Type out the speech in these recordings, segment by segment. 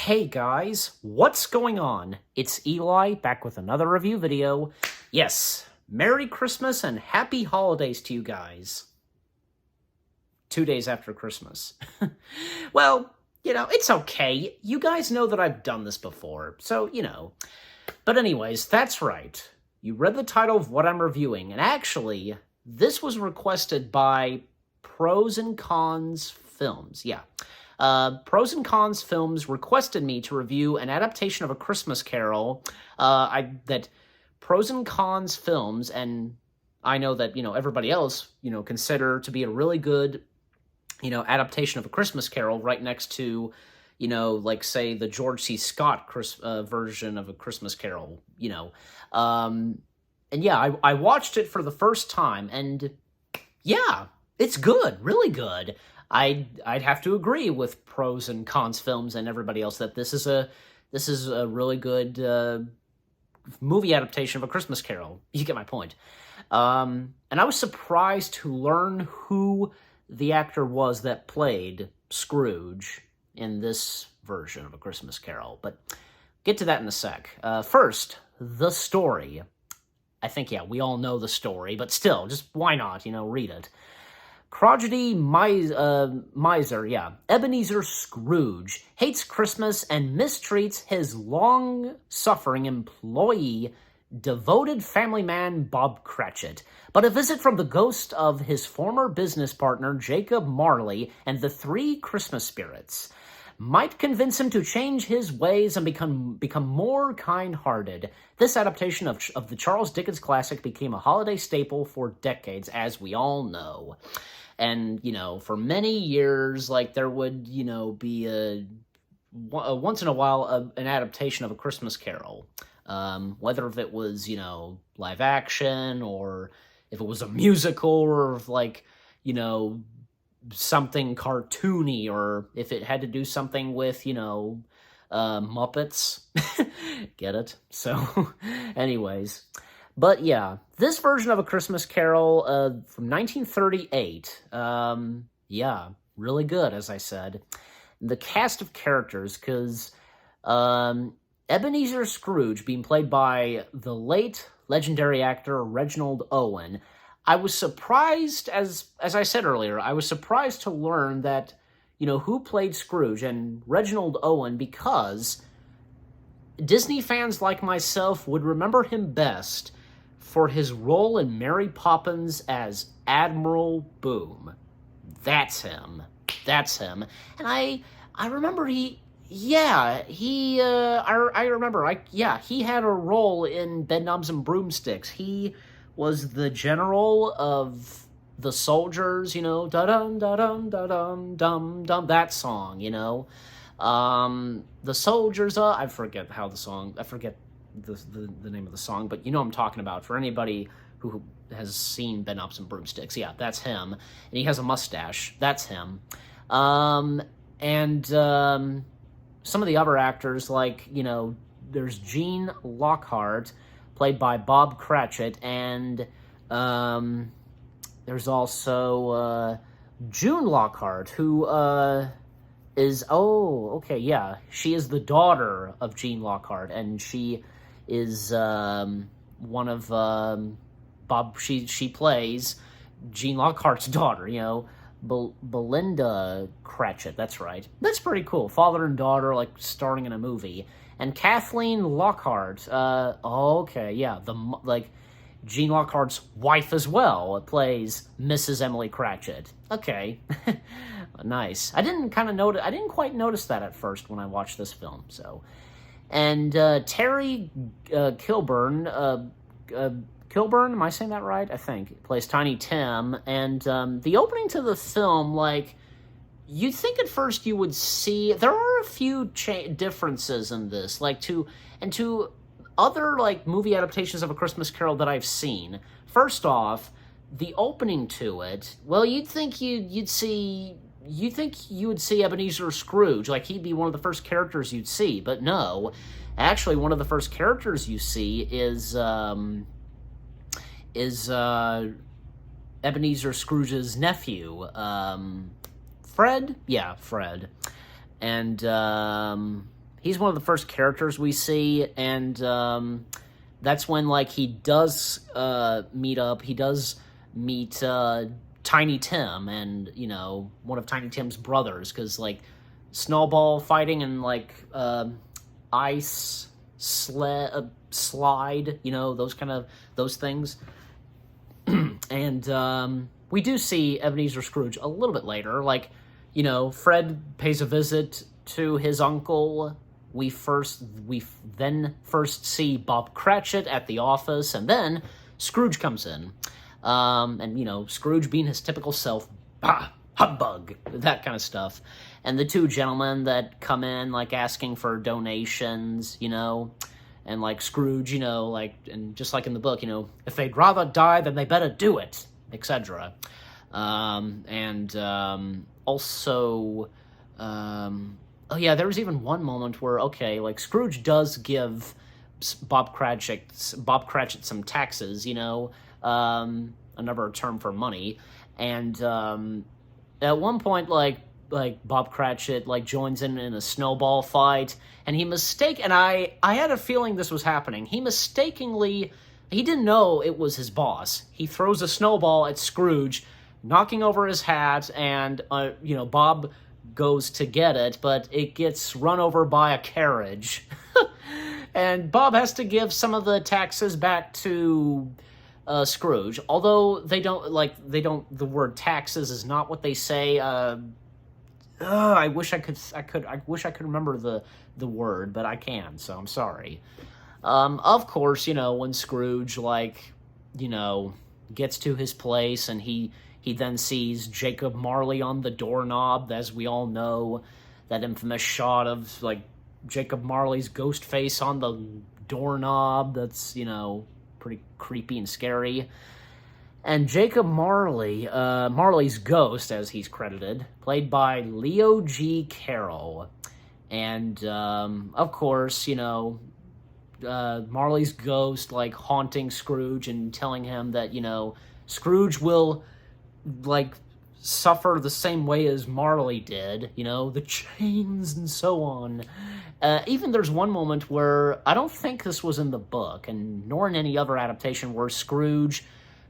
Hey guys, what's going on? It's Eli, back with another review video. Yes, Merry Christmas and Happy Holidays to you guys. 2 days after Christmas. Well, it's okay. You guys know that I've done this before, so, But anyways, that's right. You read the title of what I'm reviewing, and actually, this was requested by Pros and Cons Films. Yeah. Pros and Cons Films requested me to review an adaptation of A Christmas Carol. That Pros and Cons Films, and I know that, everybody else, consider to be a really good, adaptation of A Christmas Carol right next to, like, say, the George C. Scott version of A Christmas Carol, And yeah, I watched it for the first time, and yeah, it's good, really good. I'd have to agree with Pros and Cons Films and everybody else that this is a really good movie adaptation of A Christmas Carol. You get my point. And I was surprised to learn who the actor was that played Scrooge in this version of A Christmas Carol, but get to that in a sec. First, the story. I think, yeah, we all know the story, but still, just why not, read it. Crotchety miser, Ebenezer Scrooge hates Christmas and mistreats his long-suffering employee, devoted family man Bob Cratchit. But a visit from the ghost of his former business partner Jacob Marley and the three Christmas spirits might convince him to change his ways and become more kind-hearted. This adaptation of the Charles Dickens classic became a holiday staple for decades, as we all know. And, for many years, there would, be once in a while an adaptation of A Christmas Carol. Whether if it was, live action, or if it was a musical, or something cartoony, or if it had to do something with, Muppets. Get it? So, anyways. But yeah, this version of A Christmas Carol from 1938, really good, as I said. The cast of characters, because Ebenezer Scrooge, being played by the late legendary actor Reginald Owen, I was surprised, as I said earlier, I was surprised to learn that, who played Scrooge, and Reginald Owen, because Disney fans like myself would remember him best for his role in Mary Poppins as Admiral Boom. That's him. And I remember he had a role in Bedknobs and Broomsticks. He was the general of the soldiers, da-dum, da-dum, da-dum, dum-dum, that song, The soldiers, I forget the name of the song, but you know what I'm talking about. For anybody who has seen Bedknobs and Broomsticks, yeah, that's him. And he has a mustache. That's him. Some of the other actors, there's Gene Lockhart, played by Bob Cratchit, and there's also June Lockhart, who she is the daughter of Gene Lockhart, and she is one of Bob. She plays Gene Lockhart's daughter. Belinda Cratchit. That's right. That's pretty cool. Father and daughter, starring in a movie. And Kathleen Lockhart. Gene Lockhart's wife as well plays Mrs. Emily Cratchit. Okay. Nice. I didn't quite notice that at first when I watched this film. So, and Terry Kilburn, am I saying that right? I think plays Tiny Tim. And the opening to the film, you'd think at first you would see there are a few differences in this, to other movie adaptations of A Christmas Carol that I've seen. First off, the opening to it, well, you'd think you would see Ebenezer Scrooge, he'd be one of the first characters you'd see, but no. Actually, one of the first characters you see is Ebenezer Scrooge's nephew, Fred? Yeah, Fred. And he's one of the first characters we see, and that's when, like, he does meet Tiny Tim and, you know, one of Tiny Tim's brothers, because, like, snowball fighting and, like, ice slide, you know, those things. And we do see Ebenezer Scrooge a little bit later. Like, you know, Fred pays a visit to his uncle. We then first see Bob Cratchit at the office, and then Scrooge comes in. And, you know, Scrooge being his typical self, humbug, that kind of stuff. And the two gentlemen that come in, like, asking for donations, you know, and, like, Scrooge, you know, like, and just like in the book, you know, if they'd rather die, then they better do it, etc. Also, oh yeah, there was even one moment where, okay, like, Scrooge does give Bob Cratchit some taxes, you know, another term for money, and at one point, like Bob Cratchit, like, joins in a snowball fight, and and I had a feeling this was happening. He didn't know it was his boss. He throws a snowball at Scrooge, knocking over his hat, and, you know, Bob goes to get it, but it gets run over by a carriage. And Bob has to give some of the taxes back to Scrooge, although the word taxes is not what they say. I wish I could remember the word, but I can, so I'm sorry. Of course, you know, when Scrooge, like, you know, gets to his place, and he then sees Jacob Marley on the doorknob, as we all know, that infamous shot of, like, Jacob Marley's ghost face on the doorknob. That's, you know, pretty creepy and scary. And Jacob Marley, Marley's ghost, as he's credited, played by Leo G. Carroll. And, of course, you know, Marley's ghost, like, haunting Scrooge and telling him that, you know, Scrooge will, like, suffer the same way as Marley did, you know, the chains and so on. Even there's one moment where, I don't think this was in the book, and nor in any other adaptation, where Scrooge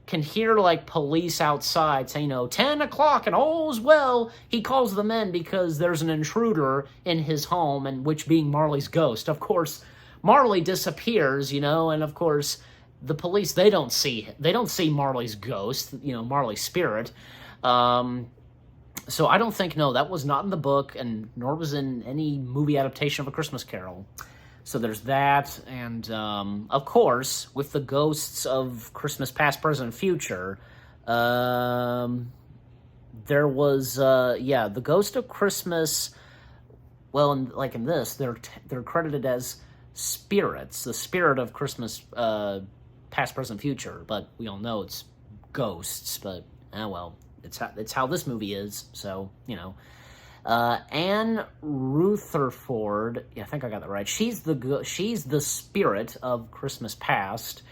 can hear, like, police outside saying, you know, 10 o'clock and all's well. He calls them in because there's an intruder in his home, and which being Marley's ghost. Of course, Marley disappears, you know, and of course, the police, they don't see Marley's ghost, you know, Marley's spirit. So I don't think, no, that was not in the book, and nor was in any movie adaptation of A Christmas Carol. So there's that, and, of course, with the ghosts of Christmas past, present, and future, there was, the ghost of Christmas, well, in this, they're credited as spirits, the spirit of Christmas, past, present, future, but we all know it's ghosts, but, well, it's how this movie is, so, you know. Anne Rutherford, yeah, I think I got that right. She's the spirit of Christmas past,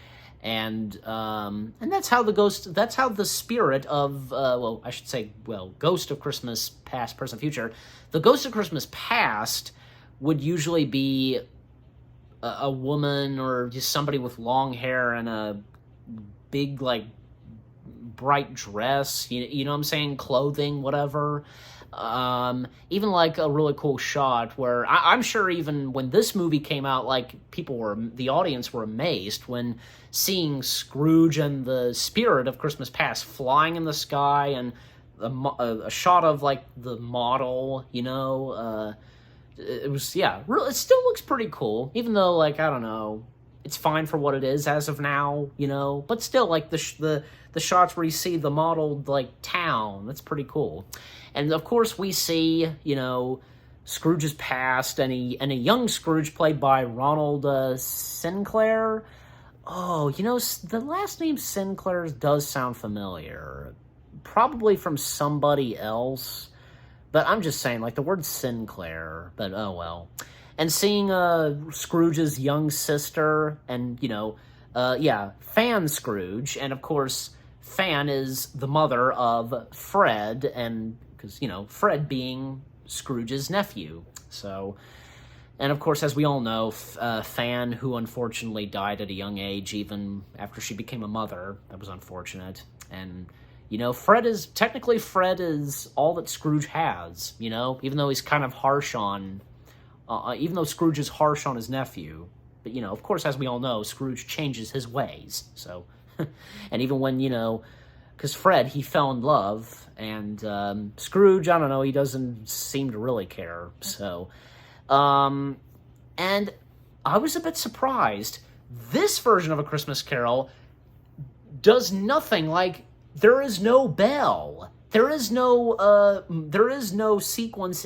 and that's how the spirit of, ghost of Christmas past, present, future. The ghost of Christmas past would usually be a woman or just somebody with long hair and a big, like, bright dress, you know what I'm saying, clothing, whatever. Even, like, a really cool shot where I'm sure even when this movie came out, like, the audience were amazed when seeing Scrooge and the spirit of Christmas past flying in the sky, and a shot of, like, the model, you know. It was, yeah, really, it still looks pretty cool, even though, like, I don't know, it's fine for what it is as of now, you know, but still, like, the shots where you see the modeled, like, town, that's pretty cool. And, of course, we see, you know, Scrooge's past, and a young Scrooge played by Ronald Sinclair. Oh, you know, the last name Sinclair does sound familiar. Probably from somebody else. But I'm just saying, like, the word Sinclair, but oh well. And seeing Scrooge's young sister, and, you know, Fan Scrooge, and, of course, Fan is the mother of Fred, and, because, you know, Fred being Scrooge's nephew. So, And of course, as we all know, Fan, who unfortunately died at a young age, even after she became a mother. That was unfortunate. And, you know, Fred is all that Scrooge has, you know, even though he's kind of harsh on, even though Scrooge is harsh on his nephew. But, you know, of course, as we all know, Scrooge changes his ways. So, and even when, you know, because Fred, he fell in love, and Scrooge, I don't know, he doesn't seem to really care. So, and I was a bit surprised. This version of A Christmas Carol does nothing. Like, there is no bell. There is no sequence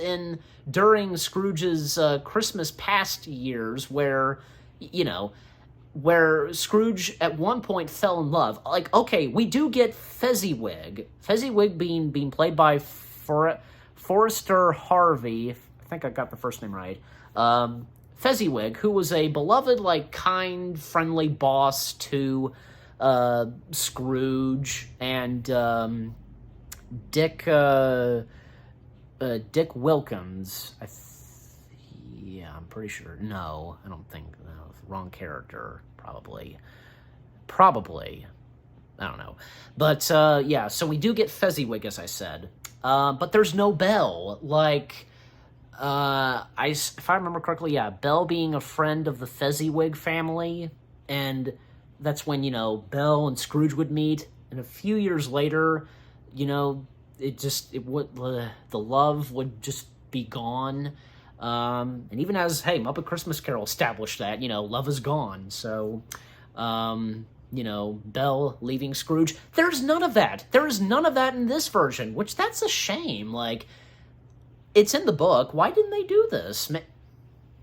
during Scrooge's Christmas past years where, you know, where Scrooge at one point fell in love. Like, okay, we do get Fezziwig. Fezziwig being played by Forrester Harvey. I think I got the first name right. Fezziwig, who was a beloved, like, kind, friendly boss to Scrooge, and Dick Wilkins. Yeah, I'm pretty sure. No, I don't think. No, wrong character, probably. I don't know. But, yeah, so we do get Fezziwig, as I said. But there's no Belle. Like, if I remember correctly, yeah, Belle being a friend of the Fezziwig family, and that's when, you know, Belle and Scrooge would meet, and a few years later, you know, the love would just be gone. And even as, hey, Muppet Christmas Carol established that, you know, love is gone. So, you know, Belle leaving Scrooge. There's none of that. There is none of that in this version, which that's a shame. Like, it's in the book. Why didn't they do this?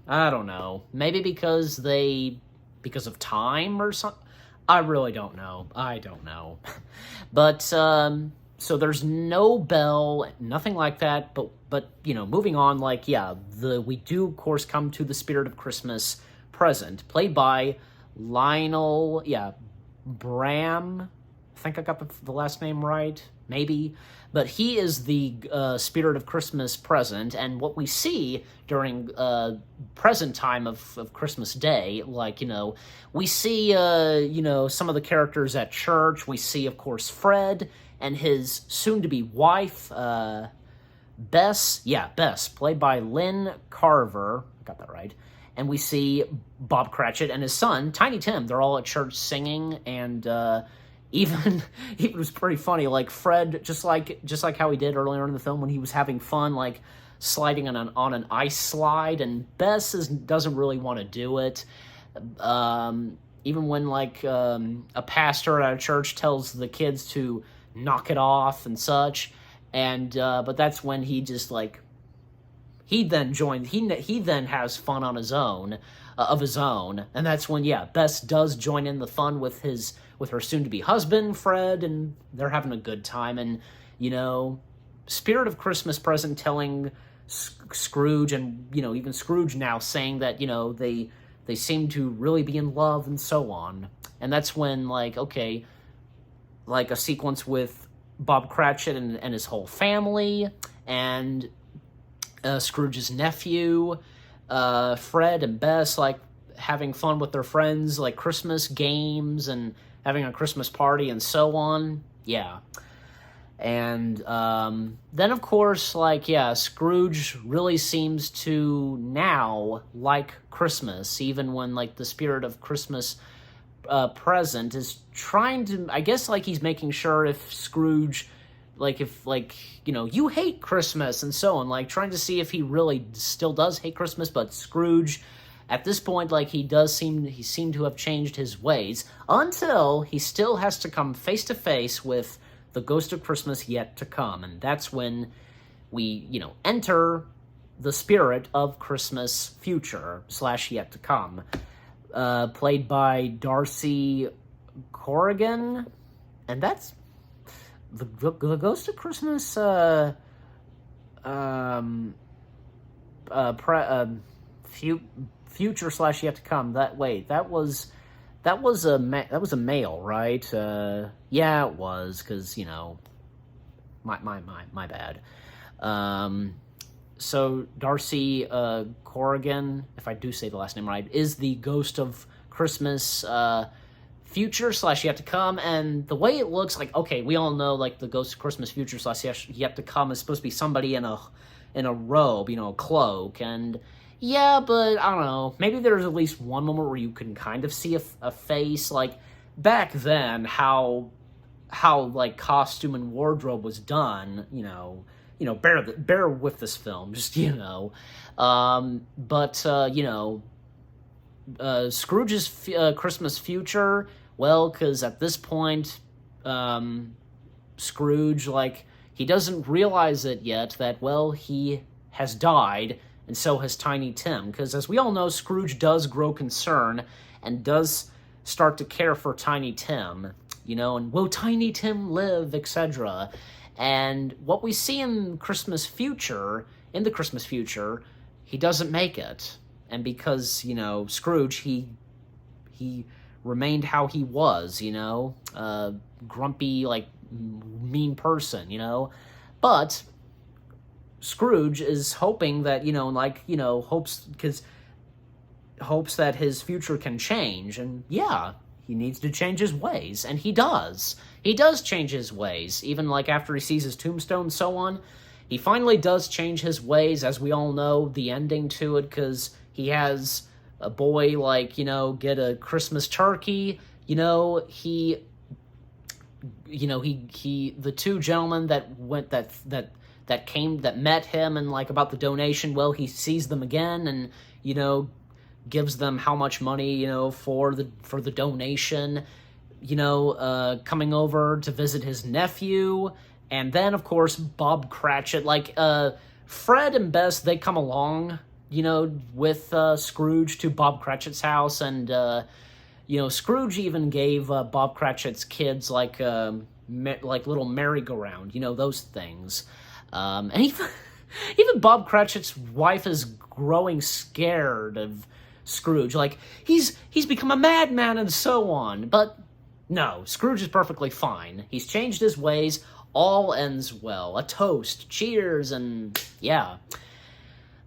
I don't know. Maybe because of time or something? I really don't know. I don't know. But, so there's no Belle, nothing like that, but you know, moving on, like, yeah, we do, of course, come to the Spirit of Christmas present, played by Lionel, Bram. I think I got the last name right, maybe. But he is the Spirit of Christmas present, and what we see during present time of Christmas Day, like, you know, we see, you know, some of the characters at church. We see, of course, Fred and his soon-to-be wife, Bess, played by Lynn Carver. I got that right. And we see Bob Cratchit and his son, Tiny Tim. They're all at church singing, and even it was pretty funny. Like, Fred, just like how he did earlier in the film when he was having fun, like sliding on an ice slide, and Bess doesn't really want to do it. Even when, like, a pastor at a church tells the kids to knock it off and such, and but that's when he just, like, he then has fun on his own, of his own, and that's when, yeah, Bess does join in the fun with her soon-to-be husband, Fred, and they're having a good time. And, you know, Spirit of Christmas present telling Scrooge, and, you know, even Scrooge now saying that, you know, they seem to really be in love and so on. And that's when, like, okay, like a sequence with Bob Cratchit and his whole family, and Scrooge's nephew, Fred and Bess, like, having fun with their friends, like Christmas games and having a Christmas party and so on. Yeah. And then, of course, like, yeah, Scrooge really seems to now like Christmas, even when, like, the Spirit of Christmas present is trying to, I guess, like, he's making sure if Scrooge, like, if, like, you know, you hate Christmas and so on, like, trying to see if he really still does hate Christmas. But Scrooge, at this point, like, he seemed to have changed his ways, until he still has to come face to face with the ghost of Christmas yet to come. And that's when we, you know, enter the Spirit of Christmas future / yet to come, played by Darcy Corrigan. And that's the Ghost of Christmas future / yet to come. That was a male, right? Yeah, it was, because, you know, my bad. So Darcy Corrigan, if I do say the last name right, is the ghost of Christmas future / yet to come. And the way it looks, like, okay, we all know, like, the ghost of Christmas future / yet to come is supposed to be somebody in a robe, a cloak. And yeah, but I don't know, maybe there's at least one moment where you can kind of see a face. Like, back then, how like costume and wardrobe was done, bear with this film, just, Scrooge's Christmas future, well, because at this point, Scrooge, like, he doesn't realize it yet that, well, he has died, and so has Tiny Tim, because as we all know, Scrooge does grow concern and does start to care for Tiny Tim, and will Tiny Tim live, etc. And what we see in the Christmas future, he doesn't make it. And because, Scrooge, he remained how he was, grumpy, like, mean person, But Scrooge is hoping that, hopes that his future can change. And yeah, he needs to change his ways, and he does. He does change his ways, even, like, after he sees his tombstone and so on. He finally does change his ways, as we all know, the ending to it, because he has a boy, like, get a Christmas turkey. The two gentlemen that met him and, like, about the donation, well, he sees them again and, gives them how much money, for the donation, coming over to visit his nephew. And then, of course, Bob Cratchit, like, Fred and Bess, they come along, with Scrooge to Bob Cratchit's house. And, Scrooge even gave Bob Cratchit's kids, like little merry-go-round, those things. And even Bob Cratchit's wife is growing scared of Scrooge, like, he's become a madman and so on. But no, Scrooge is perfectly fine. He's changed his ways. All ends well. A toast, cheers, and yeah.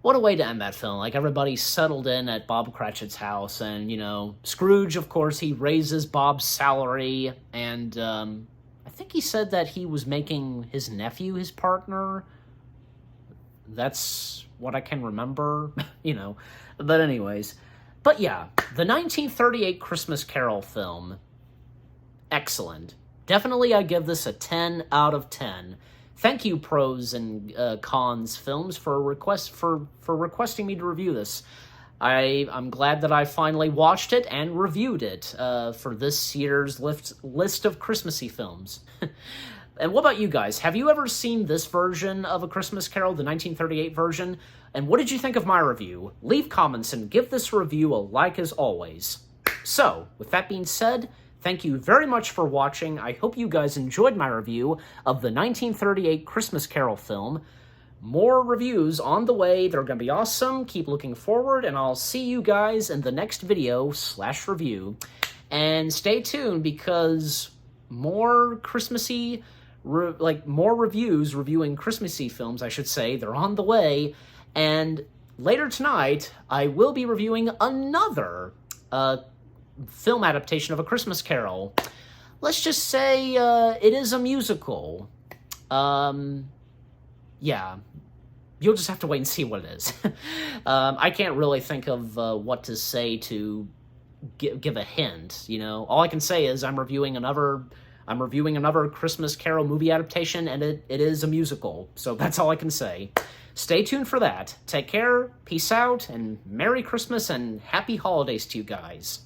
What a way to end that film. Like, everybody settled in at Bob Cratchit's house, and, Scrooge, of course, he raises Bob's salary, and I think he said that he was making his nephew his partner. That's what I can remember, But anyways. But yeah, the 1938 Christmas Carol film, excellent. Definitely I give this a 10 out of 10. Thank you, Pros and Cons Films, for requesting me to review this. I'm glad that I finally watched it and reviewed it for this year's list of Christmassy films. And what about you guys? Have you ever seen this version of A Christmas Carol, the 1938 version? And what did you think of my review? Leave comments and give this review a like as always. So, with that being said, thank you very much for watching. I hope you guys enjoyed my review of the 1938 Christmas Carol film. More reviews on the way. They're going to be awesome. Keep looking forward, and I'll see you guys in the next video / review. And stay tuned, because more Christmassy, more reviews reviewing Christmassy films, I should say, they're on the way. And later tonight, I will be reviewing another film adaptation of A Christmas Carol. Let's just say it is a musical. Yeah. You'll just have to wait and see what it is. I can't really think of what to say to give a hint, All I can say is I'm reviewing another Christmas Carol movie adaptation, and it is a musical. So that's all I can say. Stay tuned for that. Take care, peace out, and Merry Christmas and Happy Holidays to you guys.